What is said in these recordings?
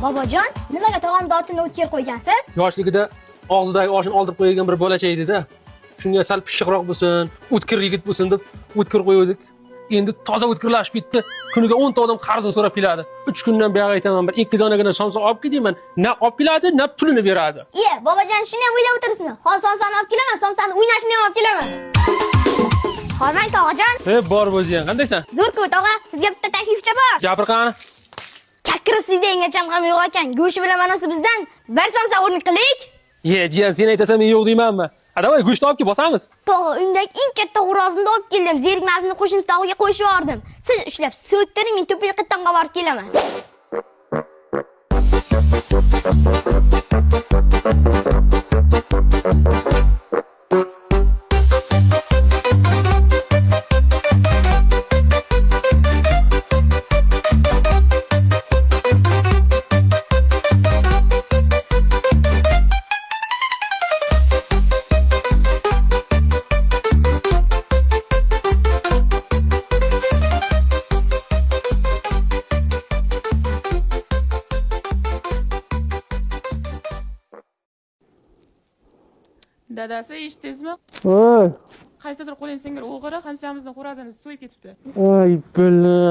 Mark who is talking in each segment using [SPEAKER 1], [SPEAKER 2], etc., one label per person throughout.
[SPEAKER 1] Bobojon, nimaga tog'amni otini o'tkir qo'ygansiz?
[SPEAKER 2] Yoshligida og'zidagi oshini oldirib qo'ygan bir bolacha edi-da. Shunga sal pishiqroq bo'lsin, o'tkir yigit bo'lsin deb o'tkir qo'ydik. Endi toza o'tkirlashib ketdi. Kuniga 10 ta odam qarzini so'rab keladi. 3 kundan buyoq aytaman, bir 2 donagina somsa olib ketayman. Na olib keladi, na pulini beradi.
[SPEAKER 1] Bobojon, shuni ham o'ylab o'tirsizmi? Hozir somsani olib kelaman, somsani o'ynashini ham olib kelaman. Hormang tog'ajon.
[SPEAKER 2] Bor bo'ziyan, qandaysan?
[SPEAKER 1] Zo'r-ku tog'a, sizga bitta taklifcha bor.
[SPEAKER 2] Gapir qani.
[SPEAKER 1] Kakkirisi dengacham ham yo'q ekan. Go'shi bilan manasi bizdan bir somsa o'rnik qilik.
[SPEAKER 2] Jiyan, sen aytasan, men yo'q deymanmi? Adavoy, go'shtni olib kelib bosamiz.
[SPEAKER 1] Tog'a, undagi eng katta xo'rozni olib keldim. Zerikmasini qo'shnisi tog'iga qo'yib yubordim. Siz ushlab so'ttiring, men to'piga qittonga borib kelaman.
[SPEAKER 3] Dadasi eshitdingizmi?
[SPEAKER 2] Voy.
[SPEAKER 3] Qaysidir qo'ling singir o'g'ri hamsamizning xo'rozini so'yib ketibdi.
[SPEAKER 2] Voy, billa.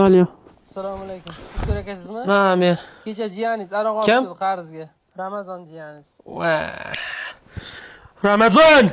[SPEAKER 2] Alo.
[SPEAKER 4] Assalomu alaykum. Fikr akasizmi?
[SPEAKER 2] Ha, men.
[SPEAKER 4] Kecha jiyaningiz aroq olib qarzga. Ramazon jiyaningiz.
[SPEAKER 2] Voy. Ramazon!